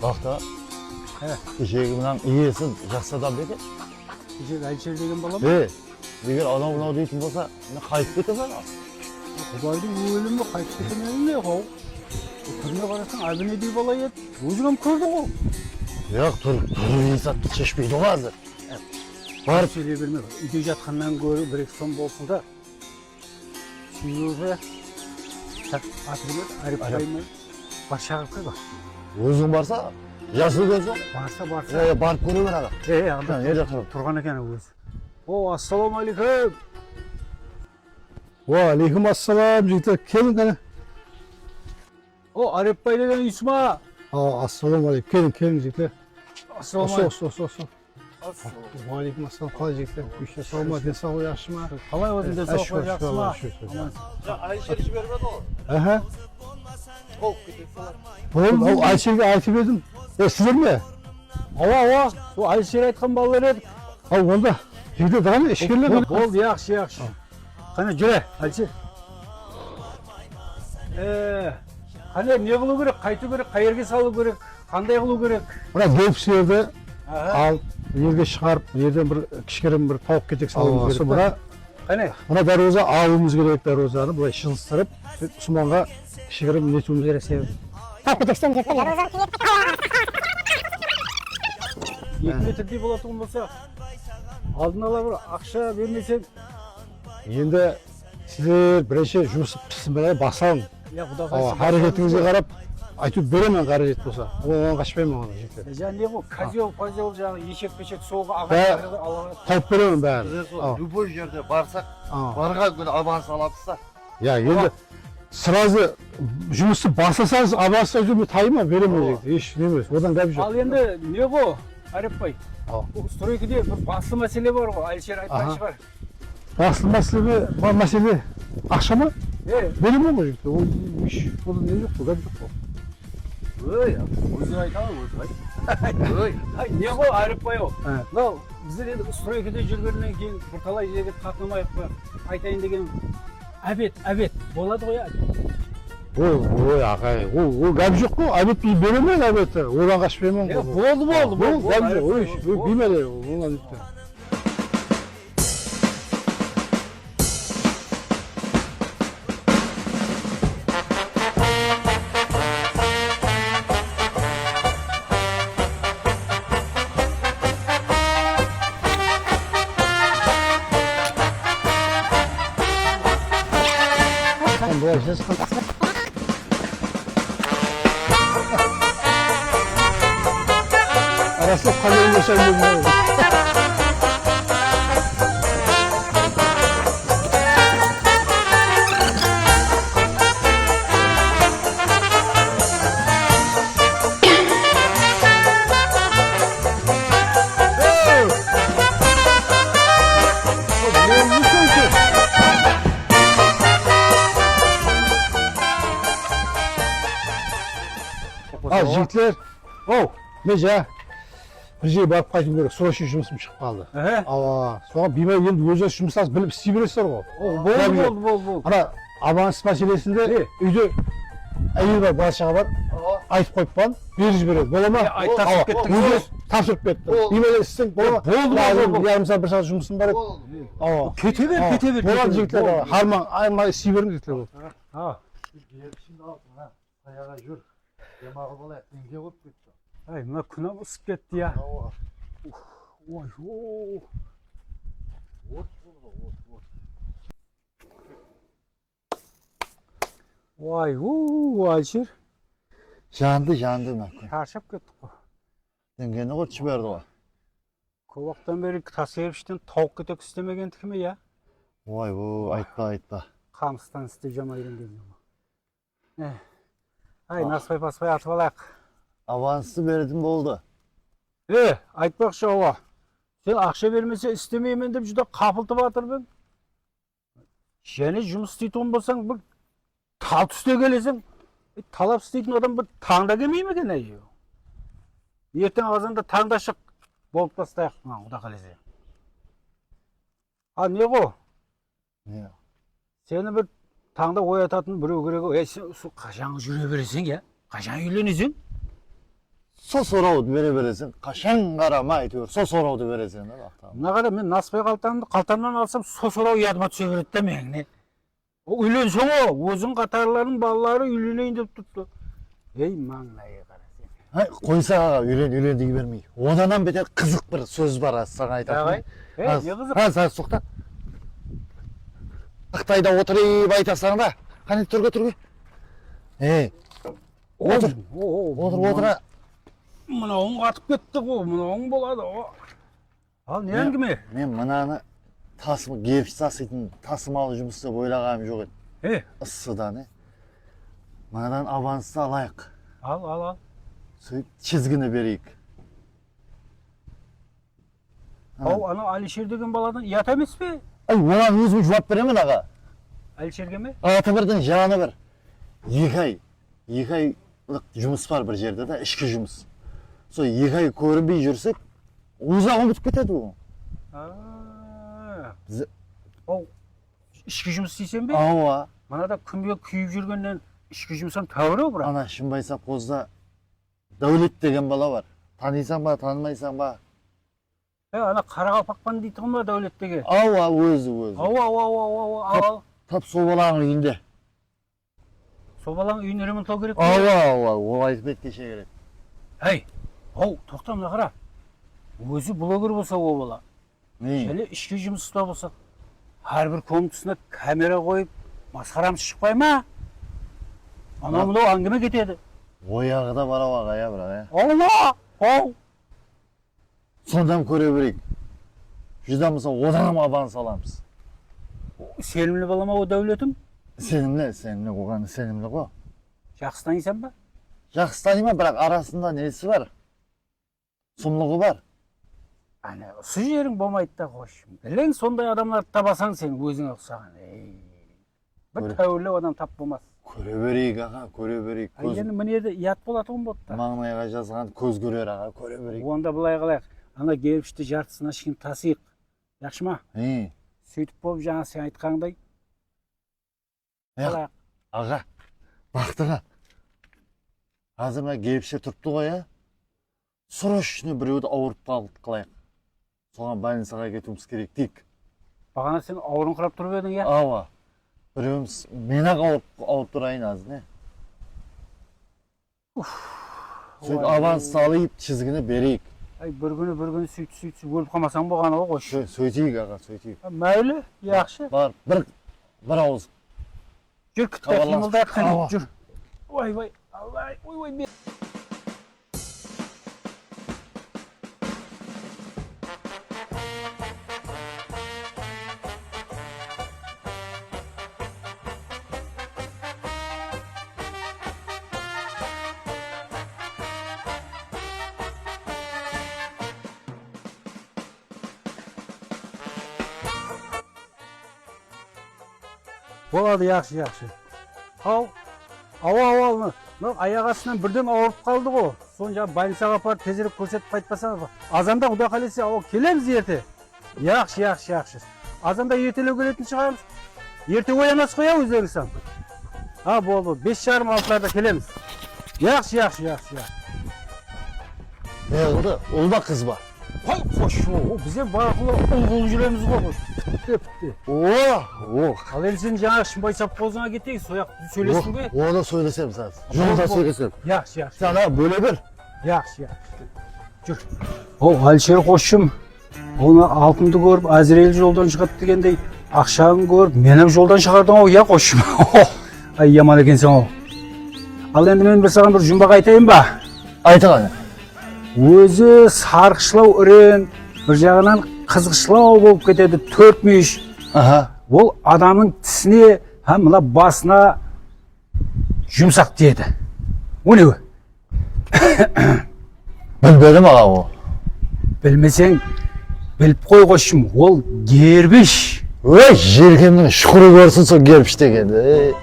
Bak da. Kişiye bundan iyisin, жақсы адам беке. Kişi Ayşer degen bala mı? Егер анау дейтін болса, қайтып кетемін. Құдайдың өлімі қайтып кетемін не қау? Түріне қарасаң әбінедей бала еді. Өзіңім көрдің ғой. Жоқ, тұрып есатты шешпейді ғой қазір. Барып сөйлей берме. Үйде жатқаннан гөрі бір-екі сом болсын да. Себебі атырмет, әріпбаймен бар шағып қойға. Өзің барса, жасыл көз жоқ. Барса. Барып көре бер аға. Анда тұрған екен өзі. О, ассалаумағалейкум. Алейкум ассалам, жігіттер, келін қане. О, әріпбай деген үйсіма. Ассалаумағалейкум, келін жігіттер. Ассалаумағалейкум. Алейкум ассалам, қалай жігіттер? Үйші салма, денсаулығы жақсы ма? Қалай өзің денсаулығы жақсы ма? Айшер жібермеді ғой. Аха. Қолып кетеді. Ол Айшерге айтып едім. Сіздер ме? Ава, о Айшер айтқан балалар едік. Онда жігіттер дағаны ішкерлер. Болды, яқшы. Қане жүре, Айшер. Қане не қылу керек, қайту керек, қайерге салу керек, қандай қылу керек? Мына дөпсерді алып, елге шығарып, елден бір кішкерім бір тауық кетек салуымыз керек. Мына дәроза алуымыз керек, дәрозаны бұлай шығыстырып, Усманға кішкерім нетуіміз керек себебі. Тауық кетекстен кетті, дәроза кетті. 2 метрдей болатын болса, алдын ала бір ақша бермесең. Енді сіздер бірінші жұмыс пісімбелай басалың. Қаражетіңізге қарап, айтып беремен қаражет болса. Оған қашпаймын оған жеке. Жаңа не ғой, козел жағы, ешек-пешек соға ағаш. Тауып беремін бәрін. Любой жерде барсақ, барған күні аванс аламыз. Енді сразу жұмысты басасаңыз, аванс жүрме тайма беремен жеке. Еш немес, одан кәп жоқ. Ал енді не ғой, әріпбай? Стройкіде бір басты мәселе бар ғой, Айшер айтқан шығар. Басты мәселе ақша ма? Беремен ғой жеке. Ол не жоқ, ол кәп жоқ. Өзің айталы, не ғой, әріпбай ол? Біздер енді стройкіде жүргеннен кейін бірталай жерге қатынамайық па, айтайын деген әбет болады ғой. Ой, ағай, ол кәп жоқ қой, әбет беремен әбеті, одан қашпаймын ғой. Болды. Кәп жоқ, беймеле, оңан үтті. Arasılık kalıyor yaşayın. Жігітлер, межа бір жерге барып қайту керек, срочный жұмысым шығып қалды. Соған беймәй енді өзіңіз жұмыстарыңыз біліп істей бересіздер ғой. Болды. Ана аванс мәселесінде үйде әйел бар, бала-шаға бар, айтып қойып қалған, беріп жібереді. Бола ма? Тапсырып кеттің. Өзі тапсырып кетті. Беймәй істің, бола ма? Болды. Ярым сағат, 1 сағат жұмысым бар еді. Кете бер. Болған жігітлер, harman істей беріңіз жігітлер болды. Аяға жүр. Демағы болайық, неге қойып кетті? Мына күні ұсып кетті, я. Айшер. Жанды мәкін. Шаршап кеттік қой. Денгені қойып жіберді ғой. Көп уақыттан бері тас еріштен тауық кетек істемегендікі ме, я? Айтпа. Қамыстан істе жамайдың деген. Наспай-паспай атып алайық. Авансты беретін болды. Айтпақшы ауа. Сен ақша бермесе істемеймен деп жүді қапылтып атырдың. Және жұмыс істейтін болсаң, бір тал түсте келесің. Талап істейтін адам бір таңда келмей ме екен әйе? Ертең азанда таңда шық, болып тастайық. Құда қалесе. Не ғой? Сені бір таңда оятатын біреу керек. Ей, сен қашан жүре бересің я? Қашан үйленесің? Со сұрауды бере бересің. Қашан қарама әйтеуір со сұрауды бересің. Мына қара мен наспай қалтамнан алсам сосырау ядыма түсе береді да менің не. Үйленсің о, өзің қатарларың балалары үйленейін деп тұтты. Ей маңнайы қара сен. Қойса аға, үйлен дей бермей. Оданан бетер қызық бір сөз бар саған айтатын. Не қызық? Саған сұқта. Ақтайда отырып айтасың да. Қане түрге. Отыр. Отыр. Мынауың қатып кетті ғой, мынауың болады. Ал не әңгіме? Мен мынаны гербіш таситын тасымалы жұмыс деп ойлағаным жоқ еді. Ыссыдан, мынадан авансты алайық. Ал. Сөйтіп чизгіні берейік. Ау, анау Алишер деген баладан ұят емес пе? Оған өзім жауап беремін аға. Алишерге ме? Аты бірдің жаны бір. 2 айлық жұмыс бар бір жерде да, ішкі жұмыс. Сол 2 ай көрінбей жүрсек, ұзақ ұмытып кетеді ол. Ау, ішкі жұмыс дейсен бе? Ауа. Манада күнбе күйіп жүргеннен ішкі жұмыстан тәуір ау бірақ. Ана Шынбай совхозда Дәулет деген бала бар. Танисың ба, танымайсың ба? Ана Қарақалпақпан дейтін ба Дәулет деген? Ауа, өзі. Ау. Тап сол баланың үйінде. Сол баланың үйін ремонттау керек пе? Ауа, ол айтып еді кеше керек. Ау, тоқта мына қара. Өзі блогер болса ол бала. Не? Және ішкі жұмыста болса, әрбір комнатасына камера қойып, масқарамыз шықпай ма? Анау әңгіме кетеді. Ояғы да бар аға, бірақ. Ау! Сондан көре берейік. Жүдамыза одан абан саламыз. Сенімлі бала ма о Дәулетім? Сенімлі, оған сенімлі ғой. Жақсы танисың ба? Жақсы танима, бірақ арасында несі бар? Сұмлығы бар. Осы жерің болмайды да қошым. Білең сондай адамларды табасаң сен өзің ұқсаған. Бір тәуірлі адам тап болмас. Көре берейік аға, көре берейік. Енді мінеді ұят болады ғой болды. Маңнайға жазған көз көрер аға, көре берейік. Онда былай қалайық. Ана гербішті жартысына шықын тасиық. Жақшы ма? Сөйтіп болып жаңа сен айтқандай. Аға, бақтыға. Қазір мына гербіште тұрыпты ғой, срочно біреуді ауырып қалды қылайық. Соған больницаға кетуіміз керек дейік. Бағана сен ауырын құрап тұрып едің, я? Ава. Біреуіміз мен-ақ ауырып тұрайын аз, не? Сөйтіп аванс салып, чизгіні берейік. Бір күні сөйтіп өліп қалмасаң болғаны ғой. Сөйтейік аға, сөйтейік. Мәйлі, яқшы. Бар, бір ауыз. Жүр, күтті қимылдай қане, жүр. Ой, Аллай, ой. Болады, яқшы. Ау, аяқ астынан бірден ауырып қалды ғой. Соны жаңа больницаға апарып тезірек көрсетіп қайтпасаң, азанда құда қалесе, келеміз ерте. Яқшы. Азанда ертелеу келетін шығармыз. Ерте оянасыз қоя өздеріңіз. Болды, 5:30-6-ларда келеміз. Яқшы. Қылды, ұл ба қыз ба? Қош, бізден барқылы ұл жүреміз ғой. Ал енді сен жаңа Шынбай совхозына кетейік, сояқ сөйлесің бе? Ода сөйлесем саз. Жолда сөйлесем. Яқшы. Сана бөле бір. Яқшы. Жүр. Алишер қошым, оны алтынды көріп, Әзірел жолдан шығады дегендей, ақшағын көріп, менің жолдан шығардың я қошым. Яман екенсің. Ал енді мен бір саған бір жұмбақ айтайын ба? Айтыған. Өзі сарқышылау үрен, бір жағынан қызғышылау болып кетеді, 4 мүйіш. Ол адамның тісіне, мына басына жұмсақ тиеді. О не? Білбедім аға о. Білмесең, біліп қой қошым, ол гербіш. Жергеннің шүкірі көрсін сол гербіш дегенді.